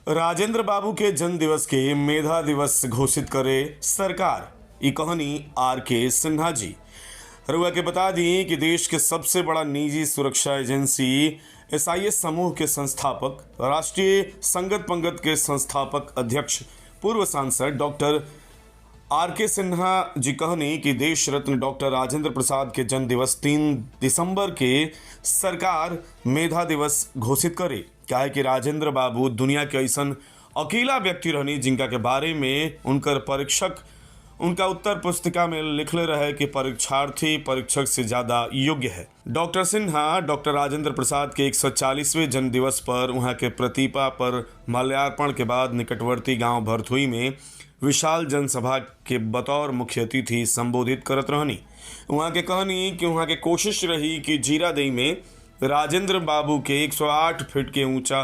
राजेंद्र बाबू के जन्म दिवस के मेधा दिवस घोषित करे सरकार। ये कहानी आर.के. सिन्हा जी। रुआ के बता दी कि देश के सबसे बड़ा निजी सुरक्षा एजेंसी एसआईएस समूह के संस्थापक, राष्ट्रीय संगत पंगत के संस्थापक अध्यक्ष, पूर्व सांसद डॉक्टर आर.के. सिन्हा जी कहनी कि देश रत्न डॉक्टर राजेंद्र प्रसाद के जन्म दिवस 3 दिसंबर के सरकार मेधा दिवस घोषित करे। क्या है कि राजेंद्र बाबू दुनिया के ऐसन अकेला व्यक्ति रहनी जिनका के बारे में उनकर परीक्षक उनका उत्तर पुस्तिका में लिखले रहे कि परीक्षार्थी परीक्षक से ज्यादा योग्य है। डॉक्टर सिन्हा डॉक्टर राजेंद्र प्रसाद के 140वें जन्म दिवस पर वहां के प्रतिपा पर माल्यार्पण के बाद निकटवर्ती गांव भरथुई में विशाल जनसभा के बतौर मुख्य अतिथि संबोधित करत रहनी। वहाँ के कहनी कि वहाँ के कोशिश रही कि जीरादेई में राजेंद्र बाबू के 108 फीट के ऊंचा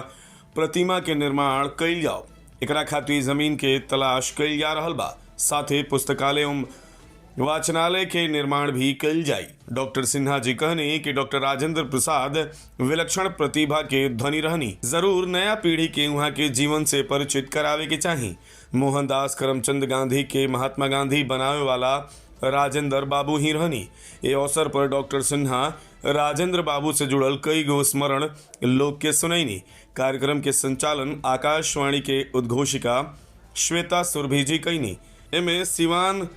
प्रतिमा के निर्माण कइल जाओ। एकरा खातिर जमीन के तलाश कइल जा रहल बा। साथ ही पुस्तकालय एवं वाचनालय के निर्माण भी कइल जाई। डॉक्टर सिन्हा जी कहनी कि डॉक्टर राजेंद्र प्रसाद विलक्षण प्रतिभा के धनी रहनी। जरूर नया पीढ़ी के वहाँ के जीवन से परिचित करावे के चाही। मोहनदास करमचंद गांधी के महात्मा गांधी बनावे वाला राजेंद्र बाबू ही रहनी। ये अवसर पर डॉक्टर सिन्हा राजेंद्र बाबू से जुड़ल कई गो स्मरण लोग के सुनैनी। कार्यक्रम के संचालन आकाशवाणी के उद्घोषिका श्वेता सुरभि जी कैनी। एमे सिवान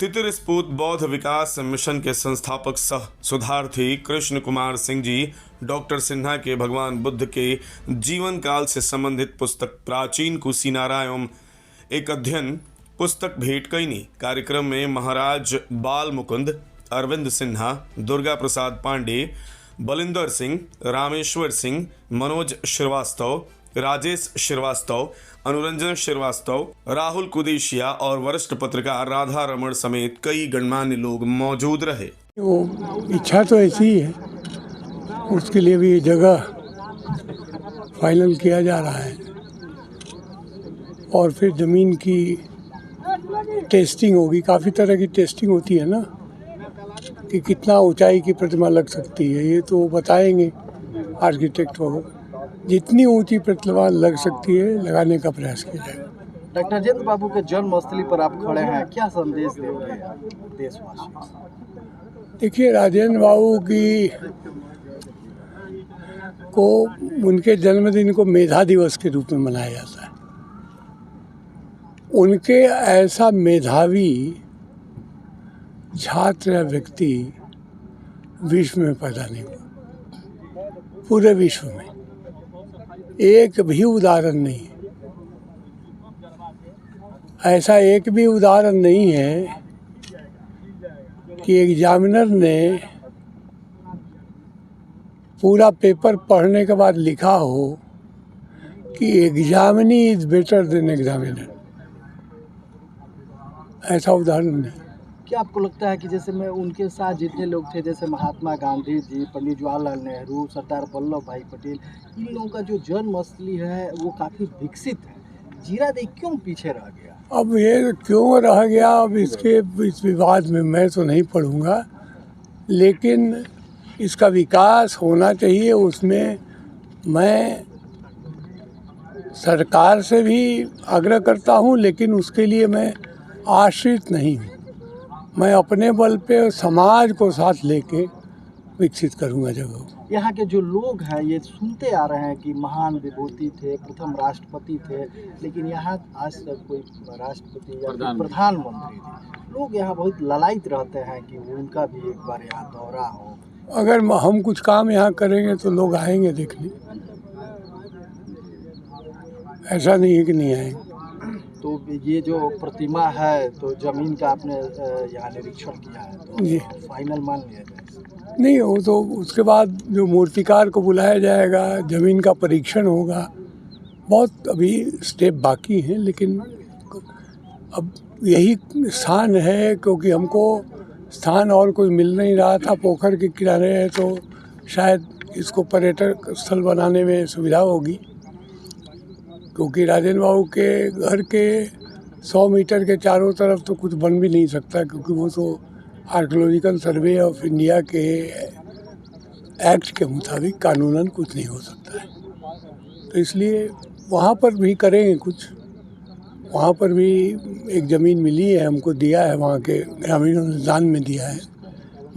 तितिरस्पूत बौद्ध विकास मिशन के संस्थापक सह सुधार्थी कृष्ण कुमार सिंह जी डॉक्टर सिन्हा के भगवान बुद्ध के जीवन काल से संबंधित पुस्तक प्राचीन कुशीनारा एवं एक अध्ययन पुस्तक भेंट कैनी। कार्यक्रम में महाराज बाल मुकुंद, अरविंद सिन्हा, दुर्गा प्रसाद पांडे, बलिंदर सिंह, रामेश्वर सिंह, मनोज श्रीवास्तव, राजेश श्रीवास्तव, अनुरंजन श्रीवास्तव, राहुल कुदेशिया और वरिष्ठ पत्रकार राधा रमण समेत कई गणमान्य लोग मौजूद रहे। वो इच्छा तो ऐसी ही है, उसके लिए भी जगह फाइनल किया जा रहा है और फिर ज़मीन की टेस्टिंग होगी। काफ़ी तरह की टेस्टिंग होती है ना, कि कितना ऊंचाई की प्रतिमा लग सकती है, ये तो बताएंगे आर्किटेक्ट वगैरह। जितनी ऊंची प्रतिमा लग सकती है लगाने का प्रयास किया जाएगा। डॉक्टर राजेंद्र बाबू के जन्मस्थली पर आप खड़े हैं, क्या संदेश देंगे देशवासियों? देखिए, राजेंद्र बाबू को उनके जन्मदिन को मेधा दिवस के रूप में मनाया जाता है। उनके ऐसा मेधावी छात्र या व्यक्ति विश्व में पैदा नहीं हुआ। पूरे विश्व में एक भी उदाहरण नहीं है। ऐसा एक भी उदाहरण नहीं है कि एग्जामिनर ने पूरा पेपर पढ़ने के बाद लिखा हो कि examinee is better than examiner. ऐसा उदाहरण नहीं। क्या आपको लगता है कि जैसे मैं उनके साथ जितने लोग थे, जैसे महात्मा गांधी जी, पंडित जवाहरलाल नेहरू, सरदार वल्लभ भाई पटेल, इन लोगों का जो जन्मस्थली है वो काफ़ी विकसित है, जीरादेई क्यों पीछे रह गया? अब ये क्यों रह गया, अब इस विवाद में मैं तो नहीं पढ़ूंगा, लेकिन इसका विकास होना चाहिए। उसमें मैं सरकार से भी आग्रह करता हूँ, लेकिन उसके लिए मैं आश्रित नहीं हूँ। मैं अपने बल पे समाज को साथ लेके विकसित करूँगा जगह। यहाँ के जो लोग हैं ये सुनते आ रहे हैं कि महान विभूति थे, प्रथम राष्ट्रपति थे, लेकिन यहाँ आज तक कोई राष्ट्रपति या प्रधानमंत्री थे। लोग यहाँ बहुत ललायित रहते हैं कि उनका भी एक बार यहाँ दौरा हो। अगर हम कुछ काम यहाँ करेंगे तो लोग आएंगे देखने, ऐसा नहीं है कि नहीं आएंगे। तो ये जो प्रतिमा है, तो जमीन का आपने यहाँ निरीक्षण किया है, तो जी फाइनल मान लिया जाए? नहीं, वो तो उसके बाद जो मूर्तिकार को बुलाया जाएगा, ज़मीन का परीक्षण होगा, बहुत अभी स्टेप बाकी हैं। लेकिन अब यही स्थान है, क्योंकि हमको स्थान और कोई मिल नहीं रहा था। पोखर के किनारे है तो शायद इसको पर्यटक स्थल बनाने में सुविधा होगी, क्योंकि राजेंद्र बाबू के घर के 100 मीटर के चारों तरफ तो कुछ बन भी नहीं सकता, क्योंकि वो तो आर्कियोलॉजिकल सर्वे ऑफ इंडिया के एक्ट के मुताबिक कानूनन कुछ नहीं हो सकता है। तो इसलिए वहाँ पर भी करेंगे कुछ। वहाँ पर भी एक ज़मीन मिली है, हमको दिया है, वहाँ के ग्रामीणों ने दान में दिया है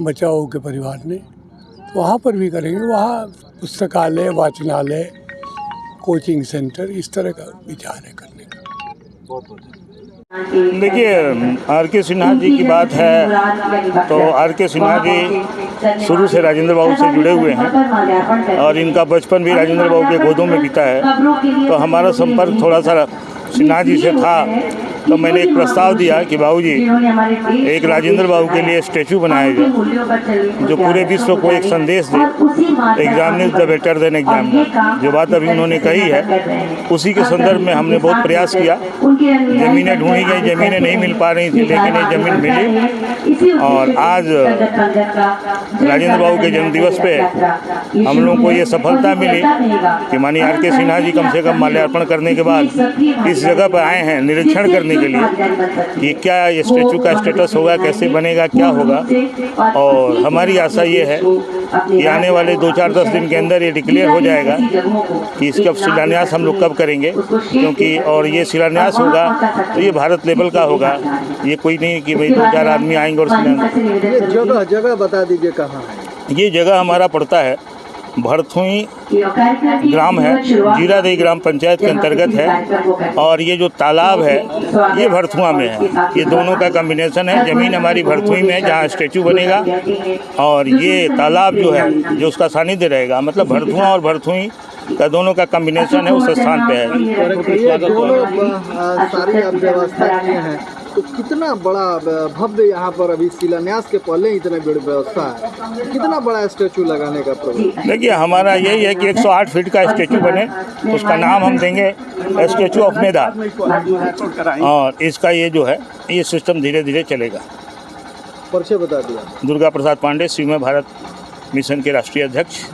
बचाओ के परिवार ने। तो वहाँ पर भी करेंगे। वहाँ पुस्तकालय, वाचनालय, कोचिंग सेंटर, इस तरह का विचार है करने का। बहुत बहुत देखिए, आर के सिन्हा जी की बात है तो आर के सिन्हा जी शुरू से राजेंद्र बाबू से जुड़े हुए हैं और इनका बचपन भी राजेंद्र बाबू के गोदों में बीता है। तो हमारा संपर्क थोड़ा सा सिन्हा जी से था, तो मैंने एक प्रस्ताव दिया कि बाबूजी एक राजेंद्र बाबू के लिए स्टैचू बनाया जाए जो पूरे विश्व को एक संदेश दे, exam is the better than exam. जो बात अभी उन्होंने कही है उसी के संदर्भ में हमने बहुत प्रयास किया। ज़मीनें ढूंढी गई, ज़मीनें नहीं मिल पा रही थी, लेकिन ये ज़मीन मिली और आज राजेंद्र बाबू के जन्मदिवस पे हम लोगों को ये सफलता मिली कि माननीय आर के सिन्हा जी कम से कम माल्यार्पण करने के बाद इस जगह पर आए हैं निरीक्षण करने के लिए कि क्या ये स्टैचू का स्टेटस होगा, कैसे बनेगा, क्या होगा। और हमारी आशा ये है कि आने वाले 2-4-10 दिन के अंदर ये डिक्लेयर हो जाएगा कि इसका शिलान्यास हम लोग कब करेंगे, क्योंकि और ये शिलान्यास होगा तो ये भारत लेवल का होगा। ये कोई नहीं कि भाई 2-4 आदमी आएंगे और शिलान्यास। ये जगह बता दीजिए कहाँ है? ये जगह हमारा पड़ता है भरथुई ग्राम है, जीरादेई ग्राम पंचायत के अंतर्गत है। और ये जो तालाब है ये भरथुआ में है। ये दोनों का कॉम्बिनेशन है। ज़मीन हमारी भरथुई में है जहाँ स्टैचू बनेगा और ये तालाब जो है जो उसका सानिध्य रहेगा, मतलब भरथुआ और भरथुई का दोनों का कॉम्बिनेशन है, उस स्थान पे है। ये दोनों सारी आप व्यवस्था किए हैं तो कितना बड़ा भव्य यहाँ पर अभी शिलान्यास के पहले इतने बड़ी व्यवस्था है, कितना बड़ा स्टैचू लगाने का प्रोग्राम? देखिए, हमारा यही है कि 108 फीट का स्टैचू बने, उसका नाम हम देंगे स्टैचू ऑफ मेधा। और इसका ये जो है ये सिस्टम धीरे धीरे चलेगा। परिचय बता दिया। दुर्गा प्रसाद पांडे, शिवमय भारत मिशन के राष्ट्रीय अध्यक्ष।